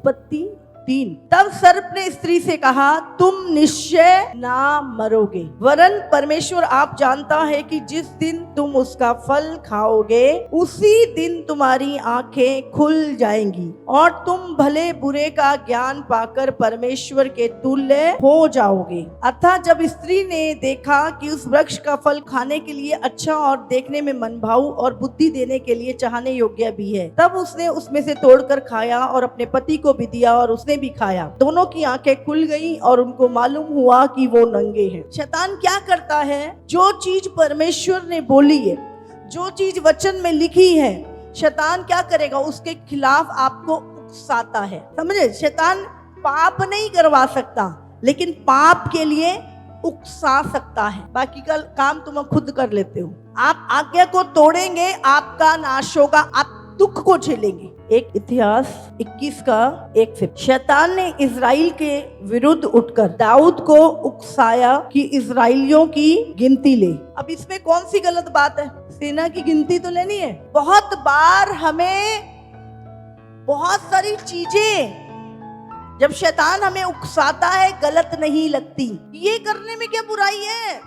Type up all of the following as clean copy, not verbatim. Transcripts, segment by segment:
उत्पत्ति 3। तब सर्प ने स्त्री से कहा, तुम निश्चय ना मरोगे, वरन परमेश्वर आप जानता है कि जिस दिन तुम उसका फल खाओगे उसी दिन तुम्हारी आंखें खुल जाएंगी और तुम भले बुरे का ज्ञान पाकर परमेश्वर के तुल्य हो जाओगे। अतः जब स्त्री ने देखा कि उस वृक्ष का फल खाने के लिए अच्छा और देखने में मनभाऊ और बुद्धि देने के लिए चाहने योग्य भी है, तब उसने उसमें से तोड़कर खाया और अपने पति को भी दिया और उसने भी खाया। दोनों की आंखें खुल गईं और उनको मालूम हुआ कि वो नंगे हैं। शैतान क्या करता है? जो चीज परमेश्वर ने बोली है, जो चीज वचन में लिखी है, शैतान क्या करेगा? उसके खिलाफ आपको उकसाता है। समझे? शैतान पाप नहीं करवा सकता, लेकिन पाप के लिए उकसा सकता है। बाकी का काम तुम खुद कर लेते हो। आप आज्ञा को तोड़ेंगे, आपका नाश होगा, आप दुख को झेलेंगे। एक इतिहास 21 का 1 से। शैतान ने इजराइल के विरुद्ध उठकर दाऊद को उकसाया कि इजराइलियों की गिनती ले। अब इसमें कौन सी गलत बात है? सेना की गिनती तो लेनी है। बहुत बार हमें बहुत सारी चीजें जब शैतान हमें उकसाता है गलत नहीं लगती। ये करने में क्या बुराई है?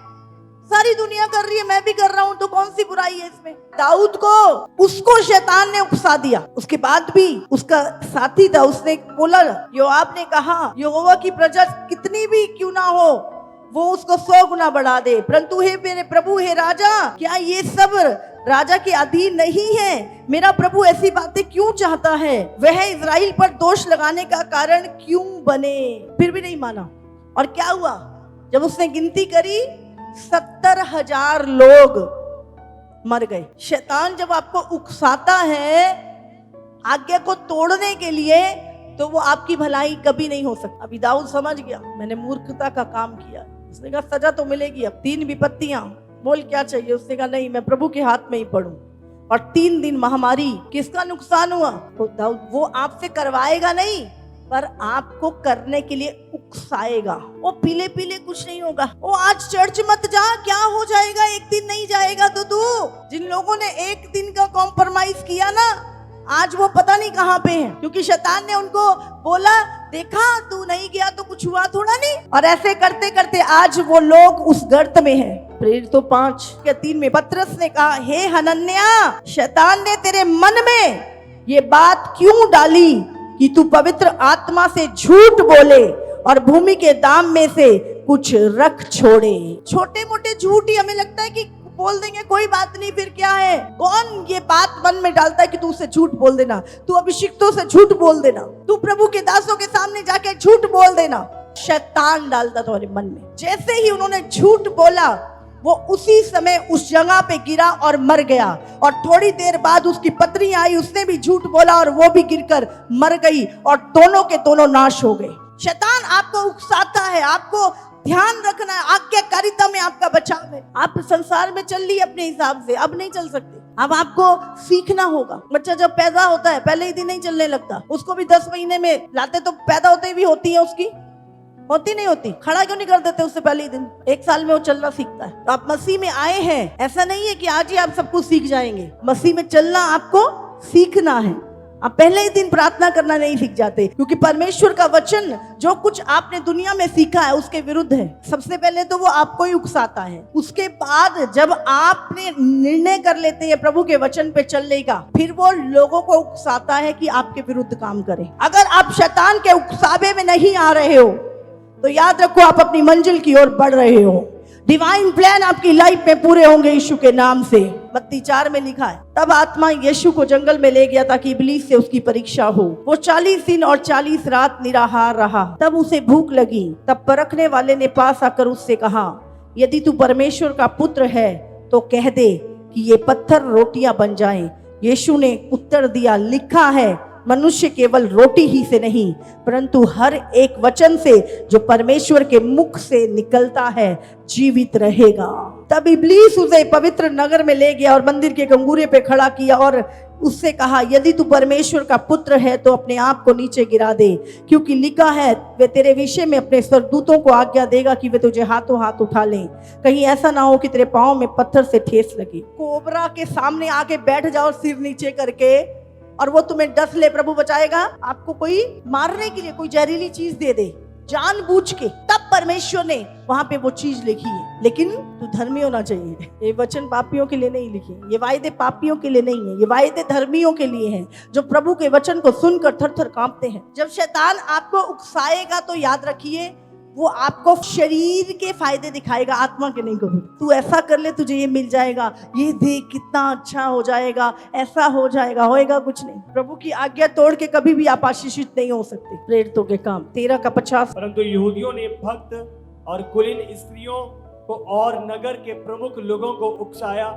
सारी दुनिया कर रही है, मैं भी कर रहा हूं, तो कौन सी बुराई है इसमें? दाऊद को उसको शैतान ने उकसा दिया। उसके बाद भी उसका साथी था, उसने बोला, योआब ने कहा, यहोवा की प्रजा कितनी भी क्यों ना हो, वो उसको 100 गुना बढ़ा दे, परंतु हे मेरे प्रभु, हे राजा, क्या ये सब राजा के अधीन नहीं है? मेरा प्रभु ऐसी बातें क्यों चाहता है? वह इजराइल पर दोष लगाने का कारण क्यों बने? फिर भी नहीं माना। और क्या हुआ? जब उसने गिनती करी 70,000 लोग मर गए। शैतान जब आपको उकसाता है आज्ञा को तोड़ने के लिए, तो वो आपकी भलाई कभी नहीं हो सकती। अभी दाऊद समझ गया, मैंने मूर्खता का काम किया। उसने कहा सजा तो मिलेगी। अब 3 विपत्तियां, बोल क्या चाहिए? उसने कहा नहीं, मैं प्रभु के हाथ में ही पड़ूं। और 3 दिन महामारी। किसका नुकसान हुआ? तो दाऊद वो आपसे करवाएगा नहीं, पर आपको करने के लिए उकसाएगा। वो पीले पीले कुछ नहीं होगा। वो आज चर्च मत जा, क्या हो जाएगा? एक दिन नहीं जाएगा तो तू। जिन लोगों ने एक दिन का कॉम्प्रोमाइज किया ना, आज वो पता नहीं कहां पे हैं, क्योंकि शैतान ने उनको बोला, देखा तू नहीं गया तो कुछ हुआ थोड़ा नहीं। और ऐसे करते करते आज वो लोग उस गर्त में हैं। प्रेरित तो 5 या 3 में पतरस ने कहा, हे हनन्याह, शैतान ने तेरे मन में ये बात क्यों डाली कि तू पवित्र आत्मा से झूठ बोले और भूमि के दाम में से कुछ रख छोड़े। छोटे मोटे झूठ ही हमें लगता है कि बोल देंगे, कोई बात नहीं, फिर क्या है? कौन ये बात मन में डालता है कि तू उससे झूठ बोल देना, तू अभिषिक्तों से झूठ बोल देना, तू प्रभु के दासों के सामने जाके झूठ बोल देना? शैतान डालता तुम्हारे मन में। जैसे ही उन्होंने झूठ बोला, वो उसी समय उस जगह पे गिरा और मर गया। और थोड़ी देर बाद उसकी पत्नी आई, उसने भी झूठ बोला और वो भी गिरकर मर गई, और दोनों के दोनों नाश हो गए। शैतान आपको उकसाता है, आपको ध्यान रखना है, आज्ञाकारिता में आपका बचाव है। आप संसार में चल ली अपने हिसाब से, अब नहीं चल सकते। अब आपको सीखना होगा। बच्चा जब पैदा होता है पहले ही दिन नहीं चलने लगता, उसको भी 10 महीने में लाते, तो पैदा होते भी होती है उसकी, होती नहीं होती? खड़ा क्यों नहीं कर देते उससे पहले ही दिन? 1 साल में वो चलना सीखता है। तो आप मसीह में आए हैं, ऐसा नहीं है कि आज ही आप सब कुछ सीख जाएंगे। मसीह में चलना आपको सीखना है। आप पहले ही दिन प्रार्थना करना नहीं सीख जाते, क्योंकि परमेश्वर का वचन जो कुछ आपने दुनिया में सीखा है उसके विरुद्ध है। सबसे पहले तो वो आपको ही उकसाता है। उसके बाद जब आपने निर्णय कर लेते हैं प्रभु के वचन पे चलने का, फिर वो लोगों को उकसाता है कि आपके विरुद्ध काम करें। अगर आप शैतान के उकसावे में नहीं आ रहे हो, तो याद रखो आप अपनी मंजिल की ओर बढ़ रहे हो। डिवाइन प्लान आपकी लाइफ में पूरे होंगे यीशु के नाम से। मत्ती 4 में लिखा है, तब आत्मा यीशु को जंगल में ले गया ताकि इब्लीस से उसकी परीक्षा हो। वो 40 दिन और 40 रात निराहार रहा। तब उसे भूख लगी। तब परखने वाले ने पास आकर उससे कहा, यदि तू परमेश्वर का पुत्र है तो कह दे कि ये पत्थर रोटियां बन जाएं। यीशु ने उत्तर दिया, लिखा है, मनुष्य केवल रोटी ही से नहीं, परंतु हर एक वचन से जो परमेश्वर के मुख से निकलता है जीवित रहेगा। तब इब्लीस उसे पवित्र नगर में ले गया और मंदिर के कंगूरे पे खड़ा किया और उससे कहा, यदि तू परमेश्वर का पुत्र है तो अपने आप को नीचे गिरा दे, क्योंकि लिखा है, वे तेरे विषय में अपने स्वर्गदूतों को आज्ञा देगा कि वे तुझे हाथों हाथ उठा लें, कहीं ऐसा ना हो कि तेरे पांव में पत्थर से ठेस लगे। कोबरा के सामने आके बैठ जाओ सिर नीचे करके, और वो तुम्हें डस ले, प्रभु बचाएगा, आपको कोई मारने के लिए कोई जहरीली चीज दे दे जानबूझ के, तब परमेश्वर ने वहां पे वो चीज लिखी है। लेकिन तू धर्मी होना चाहिए। ये वचन पापियों के लिए नहीं लिखे, ये वायदे पापियों के लिए नहीं है, ये वायदे धर्मियों के लिए हैं, जो प्रभु के वचन को सुनकर थर थर कांपते हैं। जब शैतान आपको उकसाएगा तो याद रखिए, वो आपको शरीर के फायदे दिखाएगा, आत्मा के नहीं कभी। तू ऐसा कर ले, तुझे ये मिल जाएगा, ये देख कितना अच्छा हो जाएगा, ऐसा हो जाएगा, होएगा कुछ नहीं। प्रभु की आज्ञा तोड़ के कभी भी आप आशीषित नहीं हो सकते। प्रेरितों के काम 13:50। परंतु यहूदियों ने भक्त और कुलीन स्त्रियों को और नगर के प्रमुख लोगों को उकसाया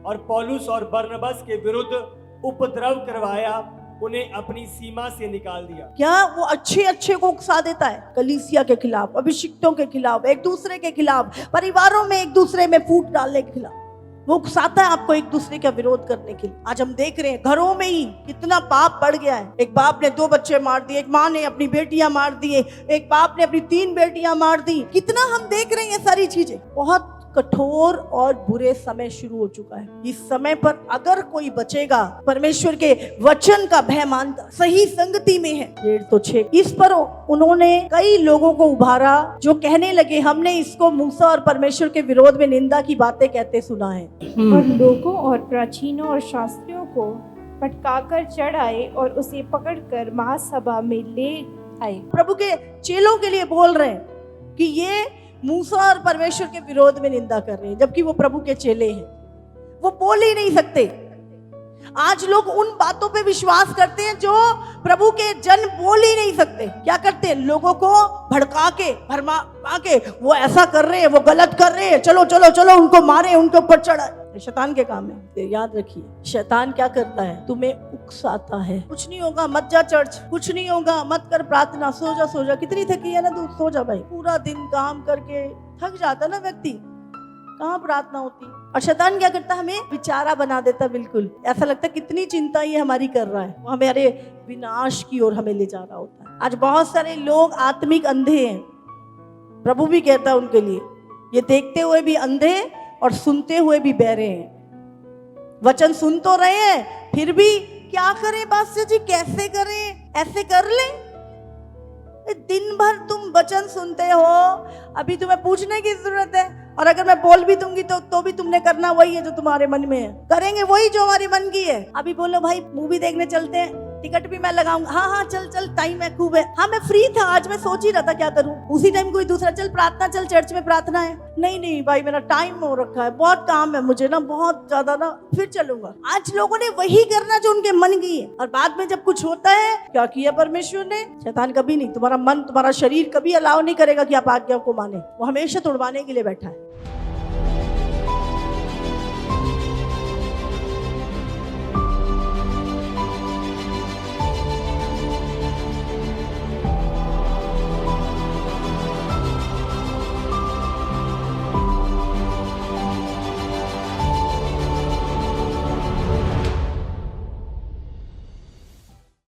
और पौलुस और बरनबास के विरुद्ध उपद्रव करवाया, उन्हें अपनी सीमा से निकाल दिया। क्या वो अच्छे को उकसा देता है? कलीसिया के खिलाफ, अभिषिक्तों के खिलाफ, एक दूसरे के खिलाफ, परिवारों में एक दूसरे में फूट डालने के खिलाफ वो उकसाता है आपको एक दूसरे का विरोध करने के लिए। आज हम देख रहे हैं घरों में ही कितना पाप बढ़ गया है। एक बाप ने 2 बच्चे मार दिए, एक माँ ने अपनी बेटियां मार दिए, एक बाप ने अपनी 3 बेटियां मार दी। कितना हम देख रहे हैं ये सारी चीजें। बहुत कठोर और बुरे समय शुरू हो चुका है। इस समय पर अगर कोई बचेगा, परमेश्वर के वचन का भय मानता, सही संगति में है, 1:6 इस पर उन्होंने कई लोगों को उभारा जो कहने लगे, हमने इसको मूसा और परमेश्वर के विरोध में निंदा की बातें कहते सुना है। और लोगों और प्राचीनों और शास्त्रियों को पटकाकर चढ़ आए और उसे पकड़कर महासभा में ले आए। प्रभु के चेलों के लिए बोल रहे हैं कि ये मूसा और परमेश्वर के विरोध में निंदा कर रहे हैं, जबकि वो प्रभु के चेले हैं। वो बोल ही नहीं सकते। आज लोग उन बातों पे विश्वास करते हैं जो प्रभु के जन बोल ही नहीं सकते। क्या करते हैं? लोगों को भड़का के, भरमा के, वो ऐसा कर रहे हैं, वो गलत कर रहे हैं, चलो चलो चलो उनको मारे, उनके ऊपर चढ़ा। शैतान के काम है। याद रखिए, शैतान क्या करता है? तुम्हें उकसाता है। कुछ नहीं होगा, मत जा चर्च, कुछ नहीं होगा, मत कर प्रार्थना, सो जा। कितनी थकी है ना तू, सो जा भाई। पूरा दिन काम करके थक जाता ना व्यक्ति, कहाँ प्रार्थना होती। और शैतान क्या करता है? हमें बेचारा बना देता। बिल्कुल ऐसा लगता है कितनी चिंता ये हमारी कर रहा है, वो हमारे विनाश की ओर हमें ले जा रहा होता है। आज बहुत सारे लोग आत्मिक अंधे हैं। प्रभु भी कहता है उनके लिए, ये देखते हुए भी अंधे और सुनते हुए भी बहरे हैं। वचन सुन तो रहे हैं, फिर भी क्या करें पास्टर जी, कैसे करें? ऐसे कर ले। दिन भर तुम वचन सुनते हो, अभी तुम्हें पूछने की जरूरत है। और अगर मैं बोल भी दूंगी तो भी तुमने करना वही है जो तुम्हारे मन में है, करेंगे वही जो हमारे मन की है। अभी बोलो भाई मूवी देखने चलते हैं, टिकट भी मैं लगाऊंगा, हाँ चल टाइम है, खूब है। हाँ मैं फ्री था आज, मैं सोच ही रहा था क्या करूं। उसी टाइम कोई दूसरा, चल प्रार्थना, चल चर्च में प्रार्थना है। नहीं भाई मेरा टाइम हो रखा है, बहुत काम है मुझे ना, बहुत ज्यादा ना, फिर चलूंगा। आज लोगों ने वही करना जो उनके मन की है, और बाद में जब कुछ होता है, क्या किया परमेश्वर ने? शैतान कभी नहीं, तुम्हारा मन, तुम्हारा शरीर कभी अलाउ नहीं करेगा कि आप आज्ञा को माने। वो हमेशा तोड़वाने के लिए बैठा है।